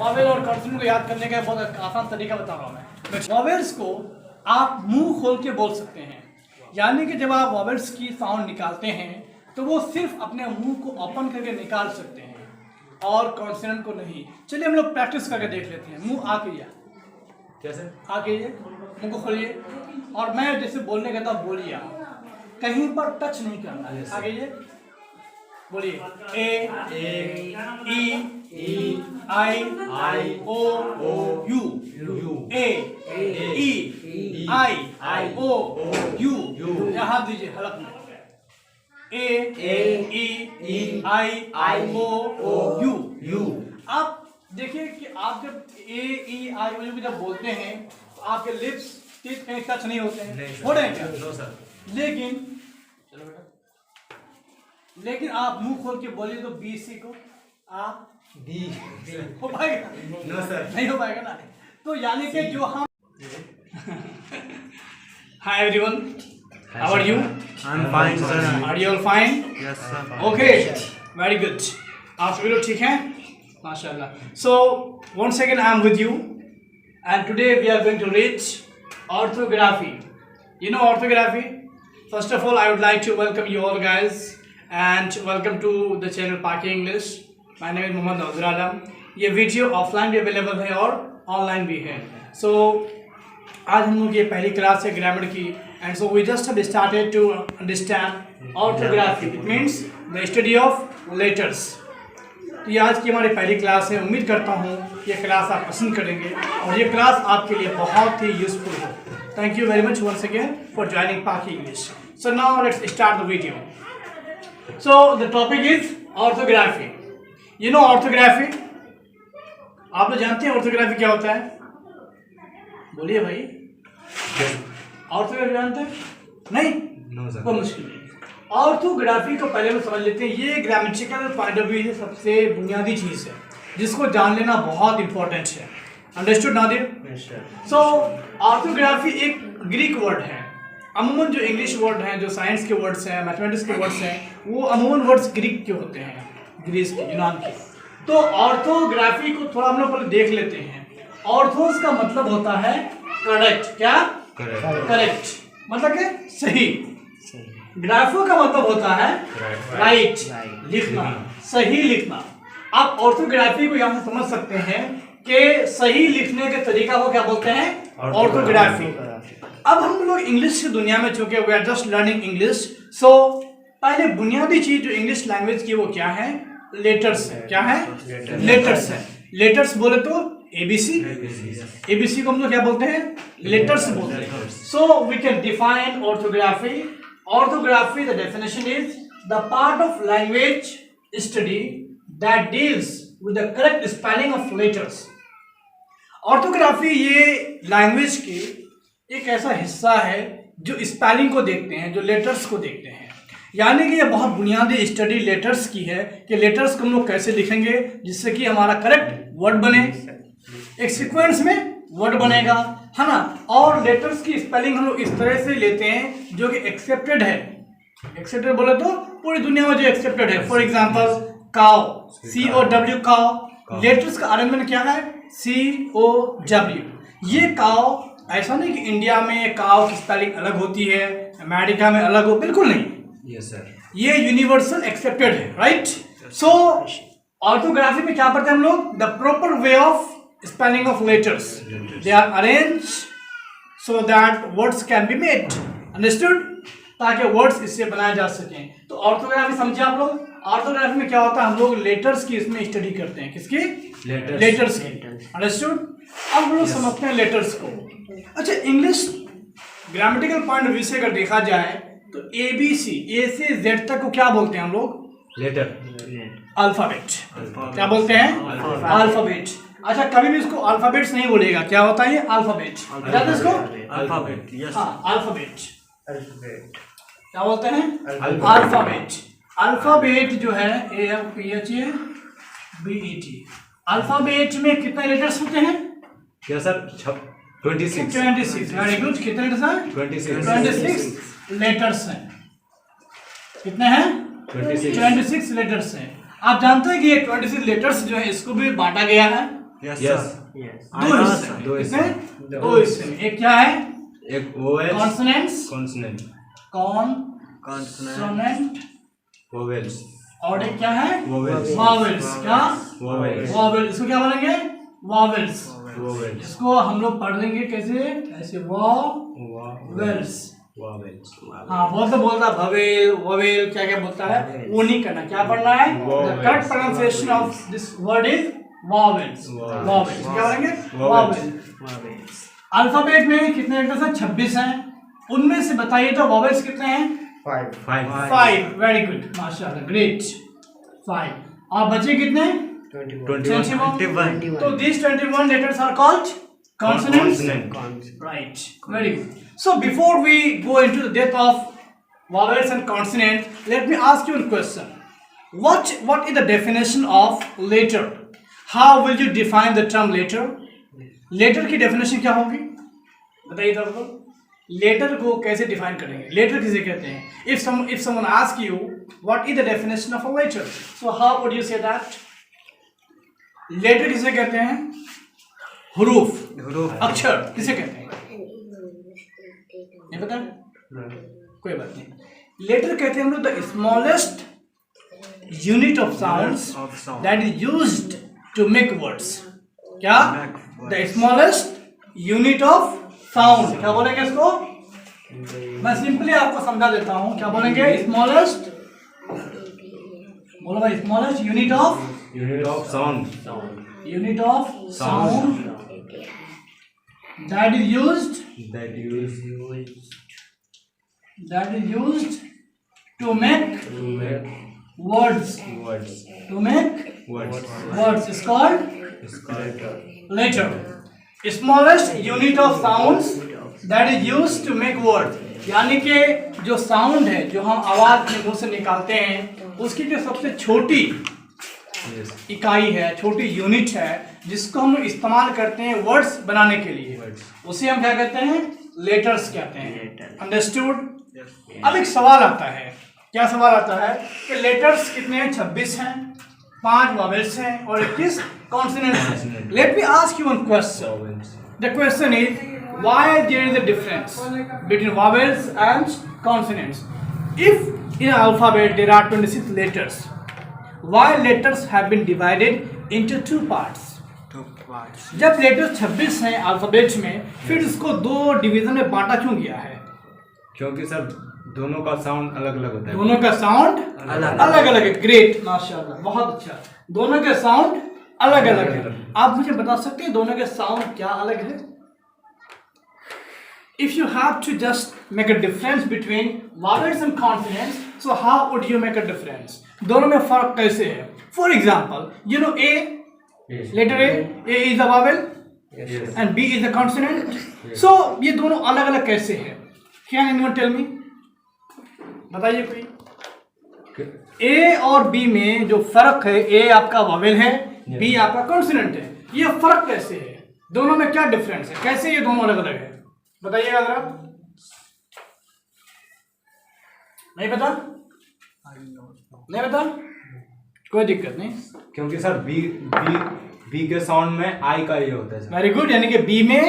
Vowel और consonant को याद करने का बहुत आसान तरीका बता रहा हूँ मैं। वॉवेल्स को आप मुंह खोल के बोल सकते हैं, यानी कि जब आप वॉवेल्स की साउंड निकालते हैं तो वो सिर्फ अपने मुंह को ओपन करके निकाल सकते हैं और कॉन्सोनेंट को नहीं। चलिए हम लोग प्रैक्टिस करके देख लेते हैं। मुंह आके कैसे? आगे मुंह को खोलिए और मैं जैसे बोलने कहता हूँ बोलिए, आप कहीं पर टच नहीं करना है। आगे बोलिए ए E I O U A E I O you. हाथ दीजिए हलक में ए ई आई ओ यू। आप देखिए कि आप जब ए ई आई ओ यू जब बोलते हैं तो आपके लिप्स टीथ कहीं टच नहीं होते हैं, हो रहे हैं क्या? No sir. लेकिन आप मुंह खोल के बोलिए तो बी सी को आप डी हो पाएगा? नो सर, नहीं हो पाएगा ना। तो यानी कि जो हम hi everyone, how are you? I'm fine, sir. Are you all fine? Yes, sir. Okay, very good. आप सभी लोग ठीक हैं? माशाल्लाह। So once again I am with you and today we are going to read orthography. You know orthography? First of all, I would like to welcome you all guys and welcome to the channel Paki English. My name is Mohammad Nazir Alam. ये video offline भी available है और online भी है। सो आज हम लोग ये पहली क्लास है ग्रामर की and so we just have started to understand orthography. It means the study of letters. तो ये आज की हमारी पहली क्लास है। उम्मीद करता हूँ ये क्लास आप पसंद करेंगे और ये क्लास आपके लिए बहुत ही यूजफुल हो। Thank you very much once again for joining Paki English. So now let's start the video. So the topic is orthography. You know orthography? आप लोग जानते हैं ऑर्थोग्राफी क्या होता है? बोलिए भाई, ऑर्थोग्राफी जानते हैं? नहीं? No sir. कोई मुश्किल नहीं। ऑर्थोग्राफी को पहले हम समझ लेते हैं। ये ग्रामेटिकल पॉइंट ऑफ व्यू से सबसे बुनियादी चीज़ है जिसको जान लेना बहुत इंपॉर्टेंट है। अंडरस्टूड नादिर? सो ऑर्थोग्राफी एक ग्रीक वर्ड है। अमूमन जो इंग्लिश वर्ड हैं, जो साइंस के वर्ड्स हैं, मैथमेटिक्स के वर्ड्स हैं, वो अमूमन वर्ड्स ग्रीक के होते हैं, ग्रीस के, यूनान के। तो ऑर्थोग्राफी को थोड़ा हम लोग पहले देख लेते हैं। ऑर्थोस का मतलब होता है करेक्ट। क्या? करेक्ट मतलब के सही। ग्राफो का मतलब होता है राइट, लिखना, सही लिखना। आप ऑर्थोग्राफी को यहाँ से समझ सकते हैं कि सही लिखने के तरीका को क्या बोलते हैं? ऑर्थोग्राफी। अब हम लोग इंग्लिश की दुनिया में चूंकि we are just learning English, so पहले बुनियादी चीज जो इंग्लिश लैंग्वेज की वो क्या है? लेटर्स है। क्या है? लेटर्स है। लेटर्स बोले तो एबीसी। एबीसी को हम लोग क्या बोलते हैं? लेटर्स बोलते हैं। So we can define orthography. Orthography, the definition is the part of language study that deals with the correct spelling of letters. Orthography ये लैंग्वेज के एक ऐसा हिस्सा है जो स्पेलिंग को देखते हैं, जो लेटर्स को देखते हैं। यानी कि ये बहुत बुनियादी स्टडी लेटर्स की है कि लेटर्स को हम लोग कैसे लिखेंगे जिससे कि हमारा करेक्ट वर्ड बने, एक सीक्वेंस में वर्ड बनेगा, है ना। और लेटर्स की स्पेलिंग हम लोग इस तरह से लेते हैं जो कि एक्सेप्टेड है। एक्सेप्टेड बोले तो पूरी दुनिया में जो एक्सेप्टेड है। For example cow, COW cow. Letters का अरेंजमेंट क्या है? COW। ये काउ ऐसा नहीं कि इंडिया में काउ की स्पेलिंग अलग होती है, अमेरिका में अलग हो, बिल्कुल नहीं। Yes sir. ये यूनिवर्सल एक्सेप्टेड है, राइट। सो ऑर्थोग्राफी में क्या पढ़ते हैं हम लोग? The proper way of spelling of letters. They are arranged so that words can be made. Understood? ताकि वर्ड्स इससे बनाए जा सकें। तो ऑर्थोग्राफी समझे आप लोग? ऑर्थोग्राफी में क्या होता है? हम लोग लेटर्स की इसमें स्टडी करते हैं। किसकी? लेटर्स की। अंडरस्टूड? अब हम लोग समझते हैं लेटर्स को। अच्छा, English grammatical point of view से अगर देखा जाए तो ABC, A से Z तक को क्या बोलते हैं हम लोग? Letter, alphabet. क्या बोलते हैं? अल्फाबेट। अच्छा, कभी भी इसको अल्फाबेट्स नहीं बोलेगा। क्या होता है ये? अल्फाबेट। इसको Alphabet. Yes. हाँ, अल्फाबेट। Alphabet. क्या बोलते हैं? अल्फाबेट। अल्फाबेट जो है ALPHABET। अल्फाबेट में कितने लेटर्स होते हैं? क्या सर? 26। 26। Very good. कितने लेटर्स हैं? 26 लेटर्स हैं। कितने हैं? 26 लेटर्स हैं। आप जानते हैं कि ये 26 लेटर्स जो है इसको भी बांटा गया है। Yes, Yes. sir. Yes. दो हिस्से में। दो हिस्से कितने? में। दो हिस्से में। एक क्या है? एक vowels, consonants, consonant, Consonant. Consonant, vowels, और एक क्या है? vowels, vowels. क्या? vowels, vowel. इसको क्या बोलेंगे? वॉवेल्स। vowels, इसको हम लोग पढ़ लेंगे कैसे? ऐसे वॉवेल्स। vowels, हाँ, बहुत तो बोलता भवेल ववेल क्या क्या बोलता है, वो नहीं करना। क्या पढ़ना है? The correct pronunciation of this word is vowels. Vowels क्या बोलेंगे? वॉवेल्स। अल्फाबेट में कितने लेटर्स हैं? 26 हैं। उनमें से बताइए तो वॉवेल्स कितने हैं? 5. 5। वेरी गुड, माशाल्लाह, ग्रेट। 5। और बचे कितने? 21। तो these 21 letters are called consonants. consonant. Right. Very good. So before we go into the depth of vowels and consonants, let me ask you a question. What is the definition of letter? How will you define the term letter? Letter की definition क्या होगी? बताइए तो आपको। Letter को कैसे define करेंगे? Letter किसे कहते हैं? If someone asks you what is the definition of a letter, so how would you say that? Letter किसे कहते हैं? हुरूफ, अक्षर किसे कहते हैं? नहीं पता? कोई बात नहीं। लेटर कहते हैं हम लोग the smallest unit of sounds that is used to make words. क्या? The smallest unit of sound. क्या बोलेंगे इसको? मैं सिंपली आपको समझा देता हूं। क्या बोलेंगे? स्मॉलेस्ट, बोलो भाई, smallest unit of sound, sound that is used to make words is called letter. Smallest unit of sounds that is used to make words, यानी कि जो साउंड है जो हम आवाज अपने मुंह से निकालते हैं उसकी जो सबसे छोटी इकाई है, छोटी यूनिट है जिसको हम इस्तेमाल करते हैं वर्ड्स बनाने के लिए, उसे हम क्या कहते हैं? लेटर्स कहते हैं। अंडरस्टूड? अब एक सवाल आता है। क्या सवाल आता है? कि लेटर्स कितने हैं? 26 हैं, 5 वॉवेल्स हैं और 21 कॉन्सोनेंट्स हैं। Let me ask you one question. The question is why there is a difference between vowels and consonants? If in alphabet there are 26 letters, why letters have been divided into 2 parts? जब letters 26 हैं alphabet में, फिर इसको 2 division में बांटा क्यों गया है? क्योंकि सर दोनों का साउंड अलग अलग होता है। दोनों का साउंड अलग अलग है। ग्रेट, माशाल्लाह, बहुत अच्छा। दोनों के साउंड अलग अलग है। आप मुझे बता सकते हैं दोनों के साउंड क्या अलग है? If you have to just make a difference between vowels and consonants, so how would you make a difference? दोनों में फर्क कैसे है? For example, you know A, letter A is a vowel and B is a consonant. So ये दोनों अलग अलग कैसे है? Can anyone tell me? बताइए कोई। A और B में जो फर्क है, A आपका vowel है, B आपका consonant है। ये फर्क कैसे है? दोनों में क्या डिफरेंस है? कैसे ये दोनों अलग अलग है? बताइएगा जरा। नहीं पता? नहीं पता? कोई दिक्कत नहीं, क्योंकि सर बी के साउंड में आई का ये होता है। वेरी गुड, यानी कि बी में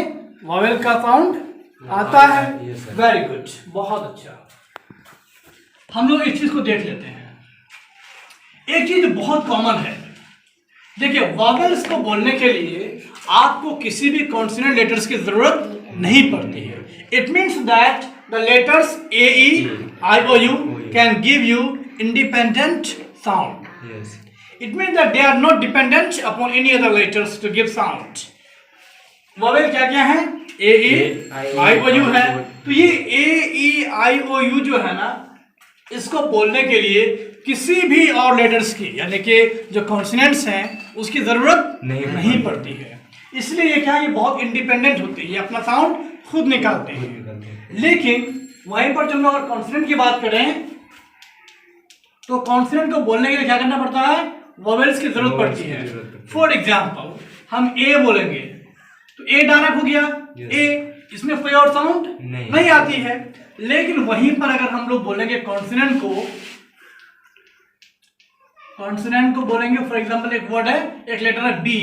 वॉवेल का साउंड आता है। वेरी गुड, बहुत अच्छा। हम लोग इस चीज को देख लेते हैं। एक चीज बहुत कॉमन है, देखिए वॉवेल्स को बोलने के लिए आपको किसी भी कॉन्सोनेंट लेटर्स की जरूरत नहीं पड़ती है। It means that the letters A E I O U can give you independent sound. It means that they are not dependent upon any other letters to give sound. Vowel क्या क्या है? ए E I O you है। तो ये ए E I O you जो है ना, इसको बोलने के लिए किसी भी और लेटर्स की, यानी कि जो कॉन्सोनेंट्स हैं उसकी जरूरत नहीं पड़ती है। इसलिए ये क्या है, ये बहुत इंडिपेंडेंट होते हैं, ये अपना साउंड खुद निकालते हैं। लेकिन वहीं पर जब हम अगर कॉन्सोनेंट की बात करें तो कॉन्सोनेंट को बोलने के लिए क्या करना पड़ता है? वॉवेल्स की जरूरत पड़ती है। फॉर एग्जाम्पल हम ए बोलेंगे तो ए डायरेक्ट हो गया ए, इसमें कोई और साउंड नहीं आती है। लेकिन वहीं पर अगर हम लोग बोलेंगे कॉन्सोनेंट को बोलेंगे, फॉर एग्जाम्पल एक वर्ड है, एक लेटर है बी।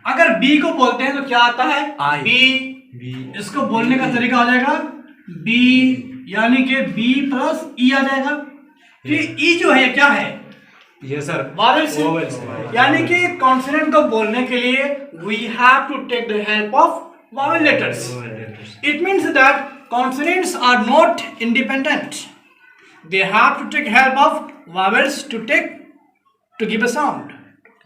अगर बी को बोलते हैं तो क्या आता है? I. बी। इसको बोलने का तरीका आ जाएगा बी, यानी कि बी प्लस ई आ जाएगा। फिर ई जो है क्या है? ये सर वावेल्स vowels है। यानी कि कॉन्सोनेंट को बोलने के लिए we have to take the help of vowel letters. It means that consonants are not independent, they have to take help of vowels to give a sound.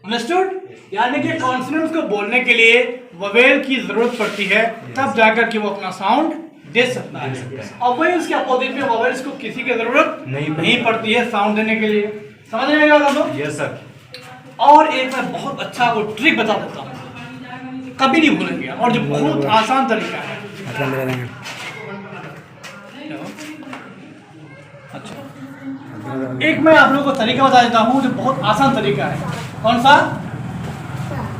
Understood? यानी कि consonants को बोलने के लिए ववेल की जरूरत पड़ती है, तब जाकर के वो अपना साउंड दे सकता है। और वही उसके अपोजिट में ववेल्स को किसी की जरूरत नहीं पड़ती है साउंड देने के लिए। समझ में आएगा दोस्तों? Yes sir. और एक मैं बहुत अच्छा वो ट्रिक बता देता हूँ, कभी नहीं भूलेंगे, और जो बहुत आसान तरीका है। अच्छा, एक मैं आप लोगों को तरीका बता देता हूँ जो बहुत आसान तरीका है। कौन सा?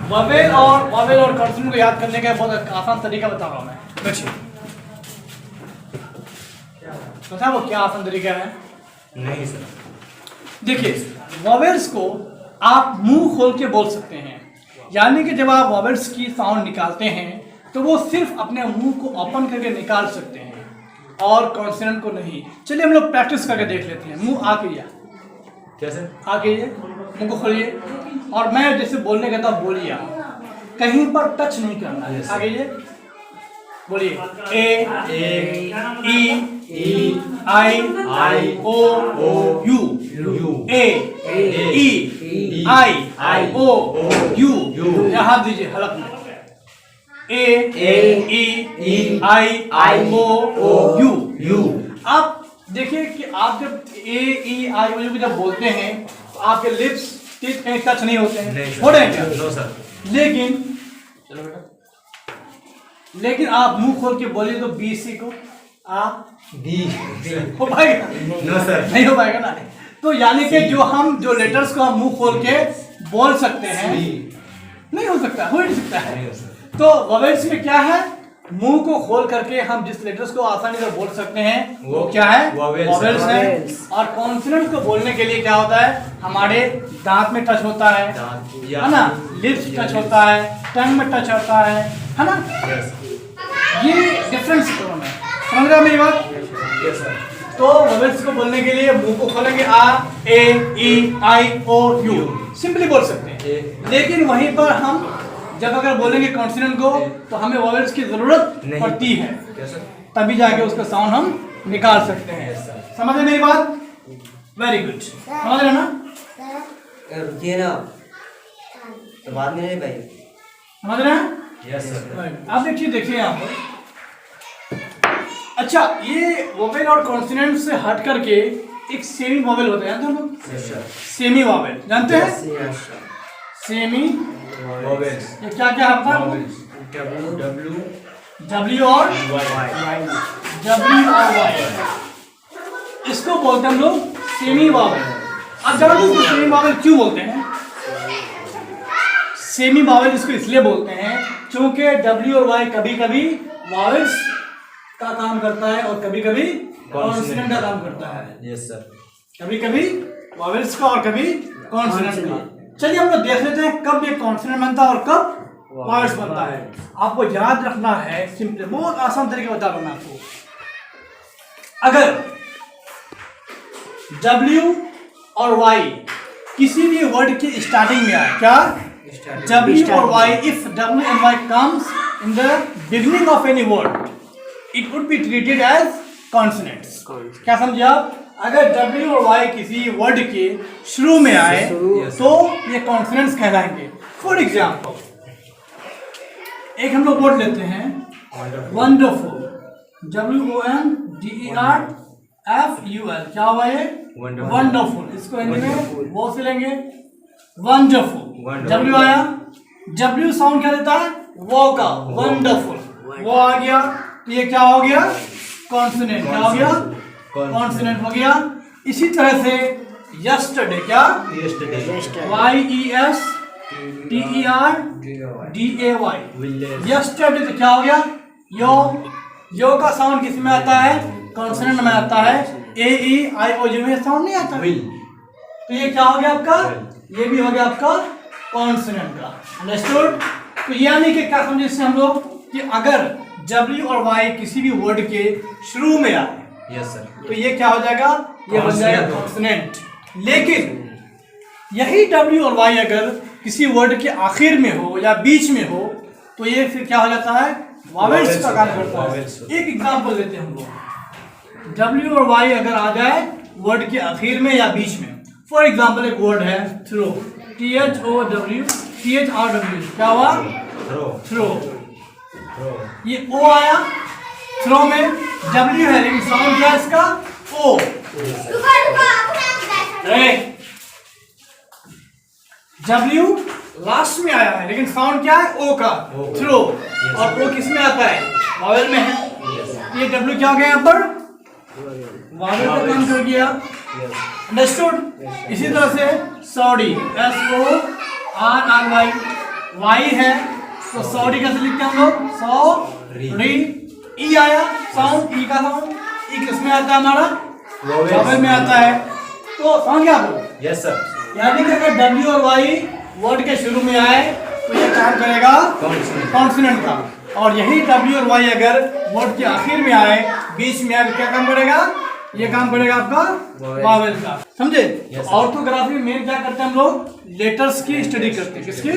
ववेल और कॉन्सोनेंट को याद करने का बहुत आसान तरीका बता रहा हूँ मैं। देखिए, पता है वो क्या आसान तरीका है? नहीं सर। देखिए, वॉवेल्स को आप मुंह खोल के बोल सकते हैं, यानी कि जब आप वॉवेल्स की साउंड निकालते हैं तो वो सिर्फ अपने मुंह को ओपन करके निकाल सकते हैं और कॉन्सोनेंट को नहीं। चलिए हम लोग प्रैक्टिस करके देख लेते हैं। मुंह आके या कैसे? आगे मुंह को खोलिए और मैं जैसे बोलने कहता हूँ बोलिए, कहीं पर टच नहीं करना है। आगे ये बोलिए, ए E I O you, A E I O you. हाथ दीजिए हलक में, ए ई आई ओ यू। आप देखिए कि आप जब ए ई आई ओ यू जब बोलते हैं तो आपके लिप्स टीथ कहीं टच नहीं होते हैं, हो रहे हैं क्या? No sir. लेकिन चलो बेटा, लेकिन आप मुंह खोल के बोलिए तो बी सी को आप डी हो पाएगा? No sir. नहीं हो पाएगा ना। तो यानी कि जो लेटर्स को हम मुंह खोल के बोल सकते हैं, नहीं हो सकता, हो नहीं सकता है। तो ववेल्स में क्या है? मुंह को खोल करके हम जिस लेटर्स को आसानी से बोल सकते हैं वो क्या है? ववेल्स है। और कॉन्सोनेंट को बोलने के लिए क्या होता है? हमारे दांत में टच होता है ना, लिप्स टच होता है, टंग में टच होता है ना। ये डिफरेंस दोनों में, समझ रहे हो मेरी बात? Yes sir. तो ववेल्स को बोलने के लिए मुंह को खोलेंगे, आ ए E I O you, simply बोल सकते हैं। लेकिन वहीं पर हम जब अगर बोलेंगे कॉन्सोनेंट को तो हमें वोवेल्स की जरूरत पड़ती है, तभी जाके उसका साउंड हम निकाल सकते हैं। समझ रहे मेरी बात? वेरी गुड, समझ रहे ना? रुकिए ना, तो बाद में नहीं भाई। समझ रहे हैं? Yes sir. आप एक चीज देखिए यहाँ पर। अच्छा, ये वोवेल और कॉन्सोनेंट से हट करके एक सेमी वोवेल होता है, जानते हो लोग? सेमी वोवेल जानते हैं? सेमी वोवेल्स ये क्या क्या होता है? डब्ल्यू और वाई, इसको बोलते हैं हम लोग सेमी वोवेल। अब जानते हो सेमी वोवेल क्यों बोलते हैं? सेमी वोवेल इसको इसलिए बोलते हैं क्योंकि डब्ल्यू और वाई कभी कभी वोवेल्स का काम करता है और कभी कभी कॉन्सोनेंट का काम करता है। Yes sir. कभी कभी वोवेल्स का और कभी कॉन्सोनेंट का। चलिए हम लोग देख लेते हैं कब ये कॉन्सोनेंट बनता है और कब वोवेल्स बनता है। आपको याद रखना है, सिंपल बहुत आसान तरीके बता रहा हूं मैं आपको। अगर W और Y किसी भी वर्ड की स्टार्टिंग में आए, क्या? W और Y, if W and Y comes in the beginning of any word, it would be treated as consonants. क्या समझे आप? अगर W और Y किसी वर्ड के शुरू में आए तो ये कॉन्सोनेंट्स कहलाएंगे। फॉर एग्जाम्पल एक हम लोग वर्ड लेते हैं वंडरफुल, WONDERFUL, क्या हुआ ये? वंडरफुल। इसको हिंदी में वो से लेंगे वंडरफुल। W आया, W साउंड क्या देता है? वो का, वंडरफुल वो आ गया, तो ये क्या हो गया? कॉन्सोनेंट। क्या हो गया? कॉन्सोनेंट हो गया। इसी तरह से यस्टरडे, क्या? YESTERDAY, यस्टरडे तो क्या हो गया? यो का साउंड किस में आता है? कॉन्सोनेंट में आता है। AEIOU में साउंड नहीं आता। तो ये क्या हो गया आपका? ये भी हो गया आपका कॉन्सोनेंट का। अंडरस्टूड? तो यानी कि क्या समझे इससे हम लोग कि अगर W और Y किसी भी वर्ड के शुरू में आए यस सर। तो ये क्या हो जाएगा, ये बन जाएगा कॉन्सोनेंट। लेकिन यही W और Y अगर किसी वर्ड के आखिर में हो या बीच में हो तो ये फिर क्या हो जाता है, वॉवेल्स का काम करता है। एक एग्जांपल लेते हैं हम लोग, W और Y अगर आ जाए वर्ड के आखिर में या बीच में। फॉर एग्जांपल एक वर्ड है थ्रो, THOW, THRW, क्या हुआ, थ्रो। ये O आया थ्रो में, W है लेकिन साउंड क्या है इसका, O। W लास्ट में आया है लेकिन साउंड क्या है, O का, थ्रो। और O किस में आता है, वॉवेल में है। ये W क्या हो गया यहाँ पर, वॉवेल का काम कर गया। अंडरस्टूड। इसी तरह से सॉरी, SORRY, Y है तो सॉरी कैसे लिखते हैं हम लोग, सॉरी। ई आया साउंड, ई का साउंड, ई किस में आता है हमारा, वॉवेल में आता है। तो समझ गया आप, यस सर। यानी कि अगर W और Y वर्ड के शुरू में आए तो ये काम करेगा कॉन्सोनेंट का, और यही W और Y अगर वर्ड के आखिर में आए, बीच में आए तो क्या काम करेगा, ये काम करेगा आपका वॉवेल का। समझे। ऑर्थोग्राफी में क्या करते हैं हम लोग, लेटर्स की स्टडी करते हैं। किसकी,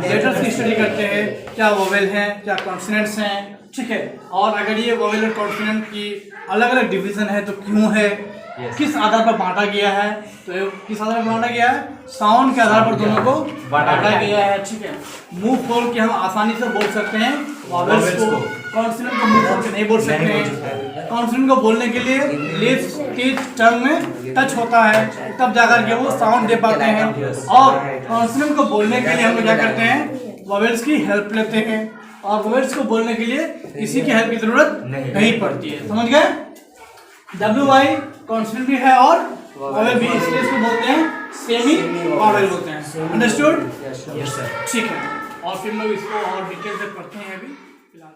लेटर्स की स्टडी करते हैं, क्या वॉवेल हैं, क्या कॉन्सोनेंट्स हैं, ठीक है। और अगर ये वॉवेल और कॉन्सोनेंट की अलग अलग डिवीजन है तो क्यों है, किस आधार पर बांटा गया है, तो किस आधार पर बांटा गया है, साउंड के आधार पर दोनों को बांटा गया है, ठीक है। मुंह खोल के हम आसानी से बोल सकते हैं वॉवेल्स को, कॉन्सोनेंट को मुंह खोल के नहीं बोल सकते हैं। कॉन्सोनेंट को बोलने के लिए लिप्स की टंग में टच होता है तब जाकर के वो साउंड दे पाते हैं, और कॉन्सोनेंट को बोलने के लिए हम लोग क्या करते हैं, वॉवेल्स की हेल्प लेते हैं, और वॉवेल्स को बोलने के लिए किसी की हेल्प की जरूरत नहीं पड़ती है। समझ गए। WY कॉन्सोनेंट भी है और वॉवेल भी, इसलिए इसको बोलते हैं सेमी वॉवेल बोलते हैं। Understood, yes sir. ठीक है। और फिर लोग इसको और डिटेल से पढ़ते हैं अभी फिलहाल।